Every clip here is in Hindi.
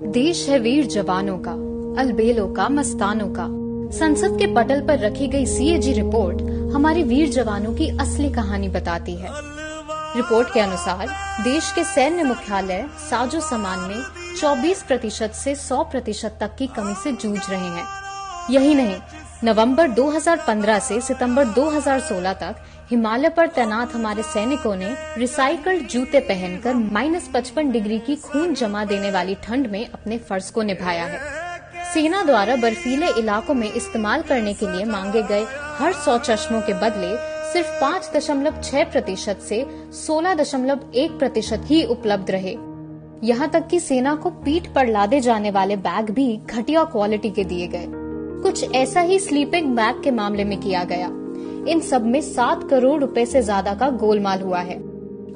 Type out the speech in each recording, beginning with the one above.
देश है वीर जवानों का, अलबेलों का, मस्तानों का। संसद के पटल पर रखी गई सीएजी रिपोर्ट हमारे वीर जवानों की असली कहानी बताती है। रिपोर्ट के अनुसार देश के सैन्य मुख्यालय साजो सामान में 24% से 100% तक की कमी से जूझ रहे हैं। यही नहीं, नवंबर 2015 से सितंबर 2016 तक हिमालय पर तैनात हमारे सैनिकों ने रिसाइकल्ड जूते पहनकर -55 डिग्री की खून जमा देने वाली ठंड में अपने फर्ज को निभाया है। सेना द्वारा बर्फीले इलाकों में इस्तेमाल करने के लिए मांगे गए हर 100 चश्मों के बदले सिर्फ 5.6% से 16.1% ही उपलब्ध रहे। यहाँ तक कि सेना को पीठ पर लादे जाने वाले बैग भी घटिया क्वालिटी के दिए गए। कुछ ऐसा ही स्लीपिंग बैग के मामले में किया गया। इन सब में 7 करोड़ रुपए से ज्यादा का गोलमाल हुआ है।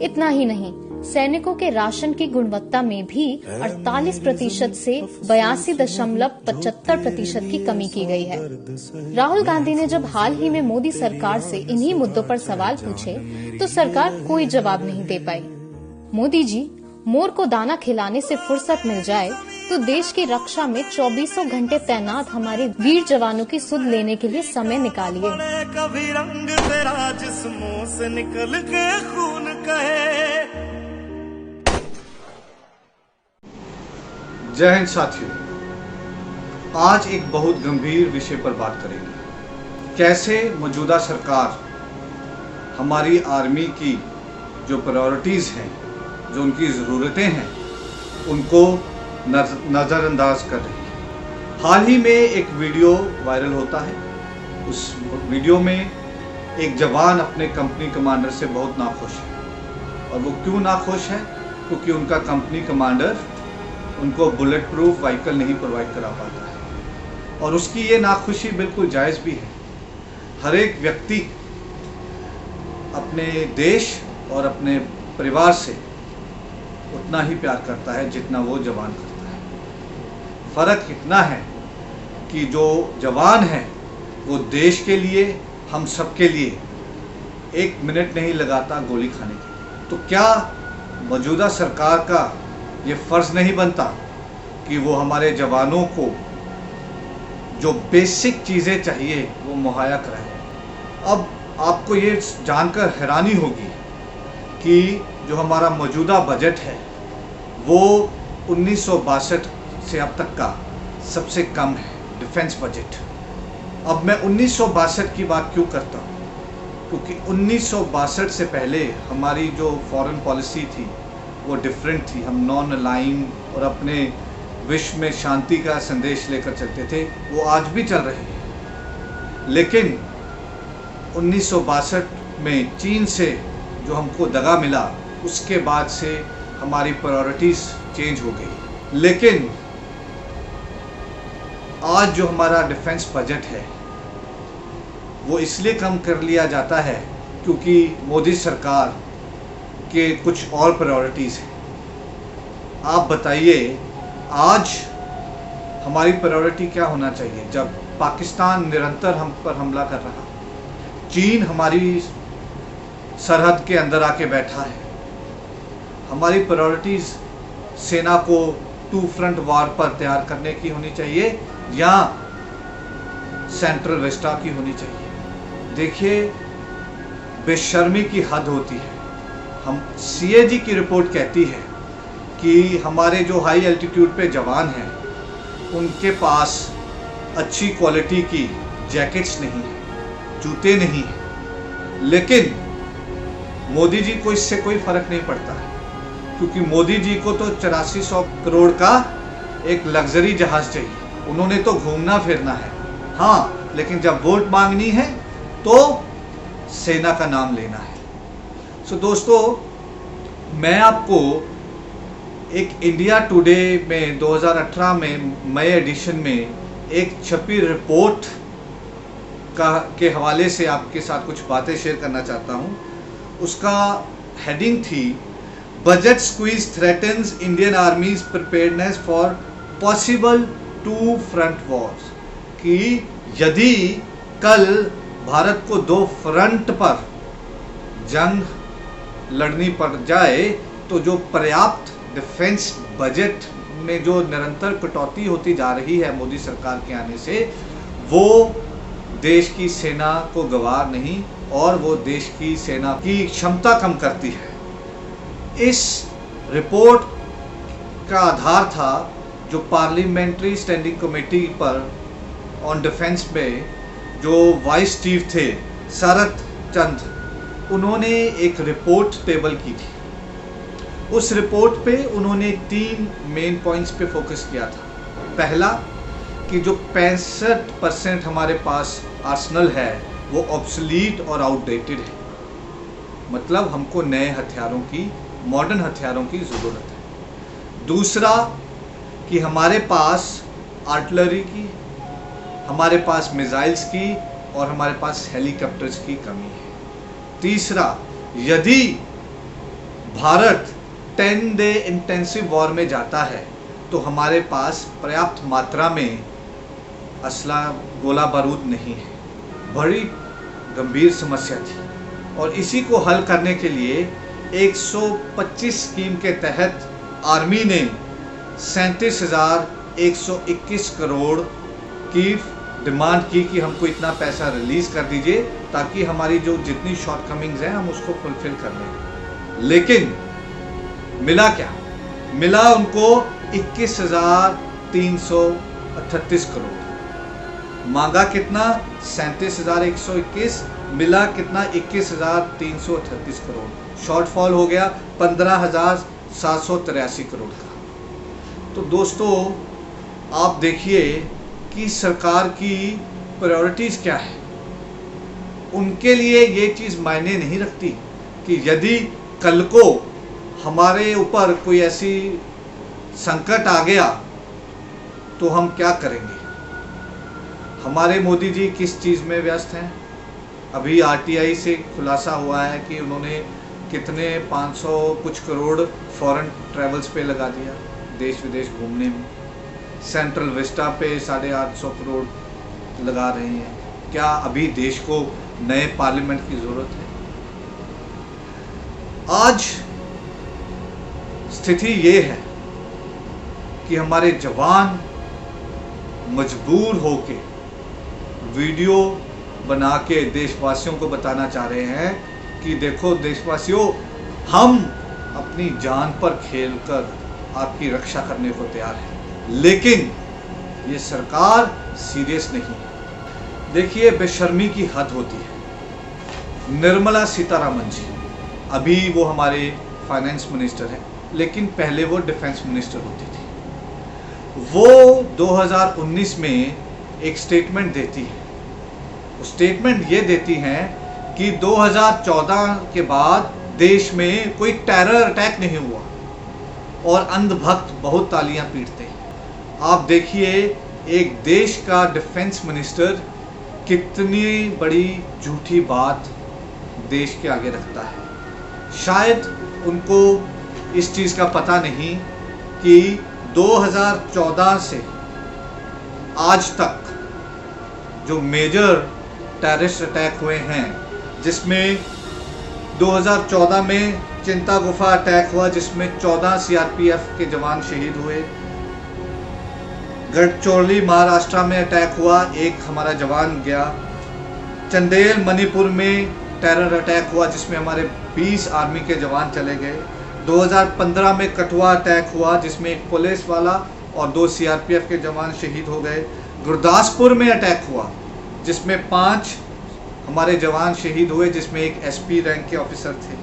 इतना ही नहीं, सैनिकों के राशन की गुणवत्ता में भी 48% से 82.75% की कमी की गई है। राहुल गांधी ने जब हाल ही में मोदी सरकार से इन्हीं मुद्दों पर सवाल पूछे तो सरकार कोई जवाब नहीं दे पाई। मोदी जी, मोर को दाना खिलाने से फुर्सत मिल जाए तो देश की रक्षा में 24 घंटे तैनात हमारे वीर जवानों की सुध लेने के लिए समय निकालिए। कभी रंग तेरा जिस्मों से निकल के खून कहे। जय हिंद साथियों, आज एक बहुत गंभीर विषय पर बात करेंगे। कैसे मौजूदा सरकार हमारी आर्मी की जो प्रायोरिटीज हैं, जो उनकी ज़रूरतें हैं, उनको नज़रअंदाज कर रही है। हाल ही में एक वीडियो वायरल होता है। उस वीडियो में एक जवान अपने कंपनी कमांडर से बहुत नाखुश है। और वो क्यों नाखुश है? क्योंकि उनका कंपनी कमांडर उनको बुलेट प्रूफ व्हीकल नहीं प्रोवाइड करा पाता है। और उसकी ये नाखुशी बिल्कुल जायज़ भी है। हर एक व्यक्ति अपने देश और अपने परिवार से उतना ही प्यार करता है जितना वो जवान करता है। फर्क इतना है कि जो जवान है वो देश के लिए, हम सब के लिए 1 मिनट नहीं लगाता गोली खाने के लिए। तो क्या मौजूदा सरकार का ये फर्ज नहीं बनता कि वो हमारे जवानों को जो बेसिक चीज़ें चाहिए वो मुहैया कराए? अब आपको ये जानकर हैरानी होगी कि जो हमारा मौजूदा बजट है वो 1962 से अब तक का सबसे कम है, डिफेंस बजट। अब मैं 1962 की बात क्यों करता हूँ? क्योंकि 1962 से पहले हमारी जो फॉरेन पॉलिसी थी वो डिफरेंट थी। हम नॉन अलाइन और अपने विश्व में शांति का संदेश लेकर चलते थे। वो आज भी चल रही है। लेकिन 1962 में चीन से जो हमको दगा मिला, उसके बाद से हमारी प्रायोरिटीज चेंज हो गई। लेकिन आज जो हमारा डिफेंस बजट है वो इसलिए कम कर लिया जाता है क्योंकि मोदी सरकार के कुछ और प्रायोरिटीज हैं। आप बताइए, आज हमारी प्रायोरिटी क्या होना चाहिए? जब पाकिस्तान निरंतर हम पर हमला कर रहा, चीन हमारी सरहद के अंदर आके बैठा है, हमारी प्रायोरिटीज सेना को 2 फ्रंट वार पर तैयार करने की होनी चाहिए या सेंट्रल विस्टा की होनी चाहिए? देखिए, बेशर्मी की हद होती है। हम सीएजी की रिपोर्ट कहती है कि हमारे जो हाई एल्टीट्यूड पे जवान हैं उनके पास अच्छी क्वालिटी की जैकेट्स नहीं है, जूते नहीं हैं। लेकिन मोदी जी को इससे कोई फर्क नहीं पड़ता है, क्योंकि मोदी जी को तो 8400 करोड़ का एक लग्जरी जहाज चाहिए। उन्होंने तो घूमना फिरना है, हाँ, लेकिन जब वोट मांगनी है तो सेना का नाम लेना है। सो दोस्तों, मैं आपको एक इंडिया टुडे में 2018 में मई एडिशन में एक छपी रिपोर्ट के हवाले से आपके साथ कुछ बातें शेयर करना चाहता हूँ। उसका हेडिंग थी, budget squeeze threatens Indian आर्मीज preparedness for possible 2 front Wars. कि यदि कल भारत को 2 फ्रंट पर जंग लड़नी पड़ जाए तो जो पर्याप्त डिफेंस बजट में जो निरंतर कटौती होती जा रही है मोदी सरकार के आने से, वो देश की सेना को गवार नहीं और वो देश की सेना की क्षमता कम करती है। इस रिपोर्ट का आधार था जो पार्लियामेंट्री स्टैंडिंग कमेटी पर ऑन डिफेंस में जो वाइस चीफ थे शरद चंद, उन्होंने एक रिपोर्ट टेबल की थी। उस रिपोर्ट पे उन्होंने 3 मेन पॉइंट्स पे फोकस किया था। पहला कि जो 65% हमारे पास आर्सनल है वो ऑब्सोलीट और आउटडेटेड है, मतलब हमको नए हथियारों की, मॉडर्न हथियारों की ज़रूरत है। दूसरा कि हमारे पास आर्टिलरी की, हमारे पास मिसाइल्स की और हमारे पास हेलीकॉप्टर्स की कमी है। तीसरा, यदि भारत 10 डे इंटेंसिव वॉर में जाता है तो हमारे पास पर्याप्त मात्रा में असला, गोला बारूद नहीं है। बड़ी गंभीर समस्या थी और इसी को हल करने के लिए 125 स्कीम के तहत आर्मी ने 37,121 करोड़ की डिमांड की कि हमको इतना पैसा रिलीज कर दीजिए ताकि हमारी जो जितनी शॉर्टकमिंग्स हैं हम उसको फुलफिल कर लें। लेकिन मिला क्या? मिला उनको 21,338 करोड़। मांगा कितना? 37,121, मिला कितना? 21,338 करोड़। शॉर्टफॉल हो गया 15,783 करोड़ का। तो दोस्तों आप देखिए कि सरकार की प्रायोरिटीज़ क्या है। उनके लिए ये चीज़ मायने नहीं रखती कि यदि कल को हमारे ऊपर कोई ऐसी संकट आ गया तो हम क्या करेंगे। हमारे मोदी जी किस चीज़ में व्यस्त हैं? अभी आरटीआई से खुलासा हुआ है कि उन्होंने कितने 500 कुछ करोड़ फॉरेन ट्रैवल्स पे लगा दिया, देश विदेश घूमने में। सेंट्रल विस्टा पे 850 करोड़ लगा रहे हैं। क्या अभी देश को नए पार्लियामेंट की जरूरत है? आज स्थिति ये है कि हमारे जवान मजबूर होके वीडियो बना के देशवासियों को बताना चाह रहे हैं कि देखो देशवासियों, हम अपनी जान पर खेलकर आपकी रक्षा करने को तैयार हैं। लेकिन ये सरकार सीरियस नहीं है। देखिए बेशर्मी की हद होती है। निर्मला सीतारमण जी, अभी वो हमारे फाइनेंस मिनिस्टर हैं, लेकिन पहले वो डिफेंस मिनिस्टर होती थी। वो 2019 में एक स्टेटमेंट देती है। स्टेटमेंट ये देती हैं कि 2014 के बाद देश में कोई टेरर अटैक नहीं हुआ और अंधभक्त बहुत तालियां पीटते हैं। आप देखिए एक देश का डिफेंस मिनिस्टर कितनी बड़ी झूठी बात देश के आगे रखता है। शायद उनको इस चीज़ का पता नहीं कि 2014 से आज तक जो मेजर टेररिस्ट अटैक हुए हैं, जिसमें 2014 में चिंता गुफा अटैक हुआ जिसमें 14 सीआरपीएफ के जवान शहीद हुए। गढ़चिरौली महाराष्ट्र में अटैक हुआ, एक हमारा जवान गया। चंदेल मणिपुर में टेरर अटैक हुआ जिसमें हमारे 20 आर्मी के जवान चले गए। 2015 में कठुआ अटैक हुआ जिसमें एक पुलिस वाला और 2 सीआरपीएफ के जवान शहीद हो गए। गुरदासपुर में अटैक हुआ जिसमें 5 हमारे जवान शहीद हुए, जिसमें एक एसपी रैंक के ऑफिसर थे।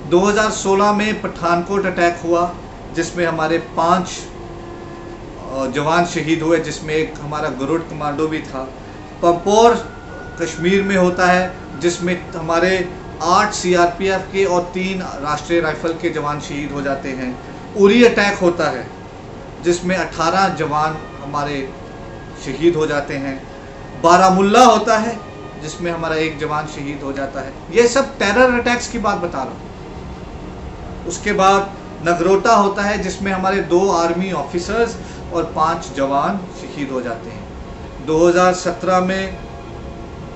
2016 में पठानकोट अटैक हुआ जिसमें हमारे 5 जवान शहीद हुए, जिसमें एक हमारा गरुड़ कमांडो भी था। पंपोर कश्मीर में होता है जिसमें हमारे 8 सीआरपीएफ के और 3 राष्ट्रीय राइफल के जवान शहीद हो जाते हैं। उरी अटैक होता है जिसमें 18 जवान हमारे शहीद हो जाते हैं। बारामुल्ला होता है जिसमें हमारा 1 जवान शहीद हो जाता है। ये सब टेरर अटैक्स की बात बता रहा हूँ। उसके बाद नगरोटा होता है जिसमें हमारे 2 आर्मी ऑफिसर्स और 5 जवान शहीद हो जाते हैं। 2017 में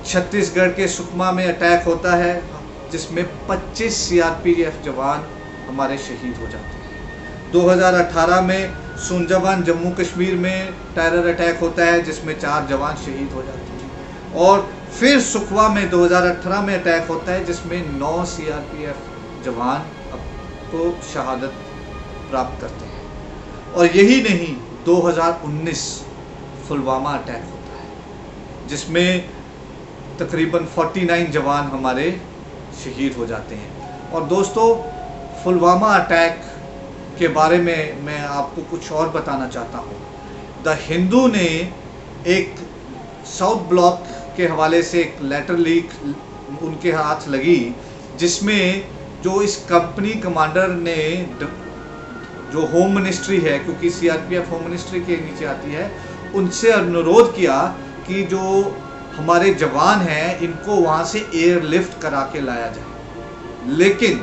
छत्तीसगढ़ के सुकमा में अटैक होता है जिसमें 25 सीआरपीएफ जवान हमारे शहीद हो जाते हैं। 2018 में सुंजाबान जम्मू कश्मीर में टेरर अटैक होता है जिसमें 4 जवान शहीद हो जाते हैं। और फिर सुकवा में 2018 में अटैक होता है जिसमें 9 CRPF जवान को शहादत प्राप्त करते हैं। और यही नहीं, 2019 पुलवामा अटैक होता है जिसमें तकरीबन 49 जवान हमारे शहीद हो जाते हैं। और दोस्तों, पुलवामा अटैक के बारे में मैं आपको कुछ और बताना चाहता हूँ। द हिंदू ने एक साउथ ब्लॉक के हवाले से एक लेटर लीक उनके हाथ लगी जिसमें जो इस कंपनी कमांडर ने जो होम मिनिस्ट्री है, क्योंकि CRPF होम मिनिस्ट्री के नीचे आती है, उनसे अनुरोध किया कि जो हमारे जवान हैं इनको वहाँ से एयरलिफ्ट करा के लाया जाए। लेकिन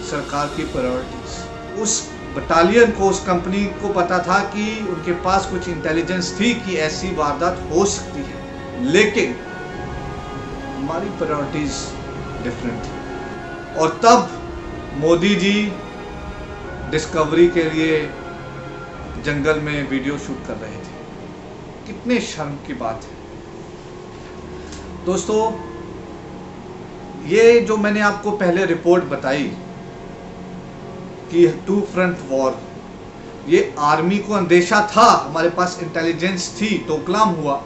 सरकार की प्रायोरिटीज, उस बटालियन को, उस कंपनी को पता था कि उनके पास कुछ इंटेलिजेंस थी कि ऐसी वारदात हो सकती है, लेकिन हमारी प्रायोरिटीज डिफरेंट थी। और तब मोदी जी डिस्कवरी के लिए जंगल में वीडियो शूट कर रहे थे। कितने शर्म की बात है दोस्तों। ये जो मैंने आपको पहले रिपोर्ट बताई कि 2 फ्रंट वॉर, ये आर्मी को अंदेशा था, हमारे पास इंटेलिजेंस थी, डोकलाम हुआ,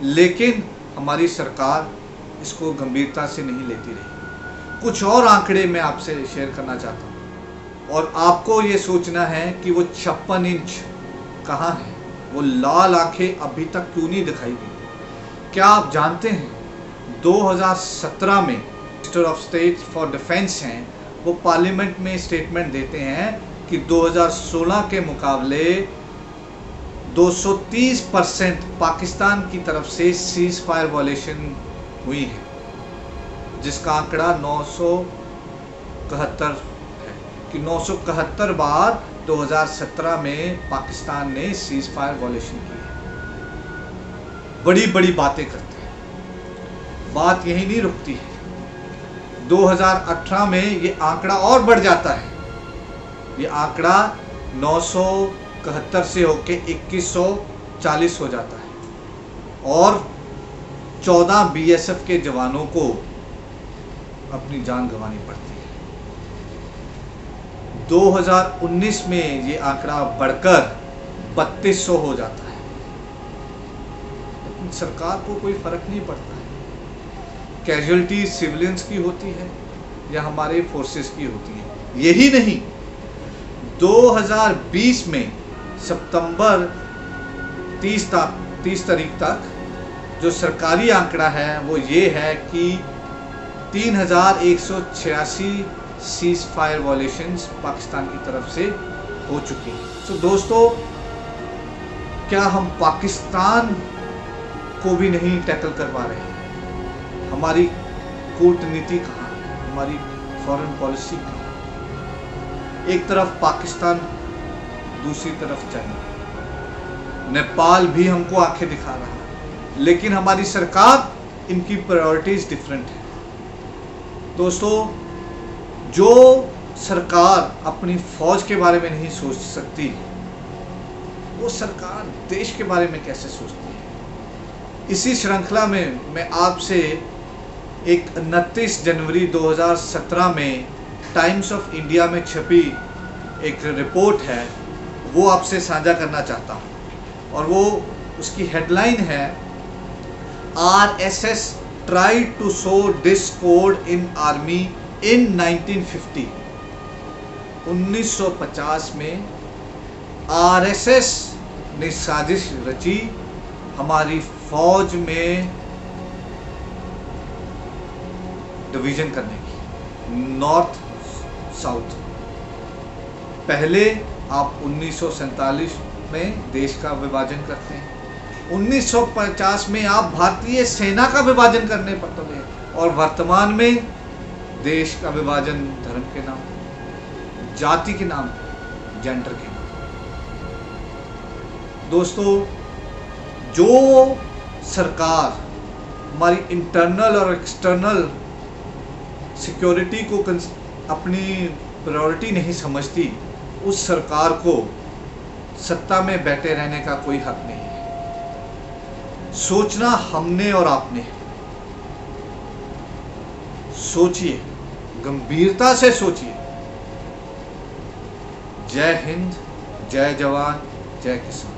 लेकिन हमारी सरकार इसको गंभीरता से नहीं लेती रही। कुछ और आंकड़े मैं आपसे शेयर करना चाहता हूँ और आपको ये सोचना है कि वो 56 इंच कहाँ है, वो लाल आंखें अभी तक क्यों नहीं दिखाई दी। क्या आप जानते हैं 2017 में minister of state for defence हैं, वो पार्लियामेंट में स्टेटमेंट देते हैं कि 2016 के मुकाबले 230% पाकिस्तान की तरफ से सीज फायर वॉयलेशन हुई है, जिसका आंकड़ा 971 है कि 971 बार 2017 में पाकिस्तान ने सीज फायर वॉयलेशन की है। बड़ी बड़ी बातें करते हैं, बात यही नहीं रुकती है। 2018 में ये आंकड़ा और बढ़ जाता है, ये आंकड़ा 971 से होके 2140 हो जाता है और 14 BSF के जवानों को अपनी जान गंवानी पड़ती है। 2019 में ये आंकड़ा बढ़कर 3200 हो जाता है, लेकिन सरकार को कोई फर्क नहीं पड़ता है। कैजुअलिटी सिविलियंस की होती है या हमारे फोर्सेस की होती है। यही नहीं, 2020 में सितंबर 30 तारीख तक जो सरकारी आंकड़ा है वो ये है कि 3186 सीज फायर वॉयलेशंस पाकिस्तान की तरफ से हो चुकी हैं। तो दोस्तों, क्या हम पाकिस्तान को भी नहीं टैकल कर पा रहे हैं? हमारी कूटनीति कहाँ, हमारी फॉरेन पॉलिसी कहाँ? एक तरफ पाकिस्तान, दूसरी तरफ चाइना, नेपाल भी हमको आंखें दिखा रहा है, लेकिन हमारी सरकार, इनकी प्रायोरिटीज डिफरेंट है। दोस्तों, जो सरकार अपनी फौज के बारे में नहीं सोच सकती, वो सरकार देश के बारे में कैसे सोचती है? इसी श्रृंखला में मैं आपसे एक 29 जनवरी 2017 में टाइम्स ऑफ इंडिया में छपी एक रिपोर्ट है, वो आपसे साझा करना चाहता हूँ। और वो उसकी हेडलाइन है, RSS tried to sow discord in army in 1950। 1950 में RSS ने साजिश रची हमारी फौज में डिवीजन करने की, नॉर्थ साउथ। पहले आप 1947 में देश का विभाजन करते हैं, 1950 में आप भारतीय सेना का विभाजन करने पड़ते हैं, और वर्तमान में देश का विभाजन धर्म के नाम, जाति के नाम, जेंडर के नाम। दोस्तों, जो सरकार हमारी इंटरनल और एक्सटर्नल सिक्योरिटी को अपनी प्रायोरिटी नहीं समझती, उस सरकार को सत्ता में बैठे रहने का कोई हक नहीं है। सोचना हमने और आपने है। सोचिए, गंभीरता से सोचिए। जय हिंद, जय जवान, जय किसान।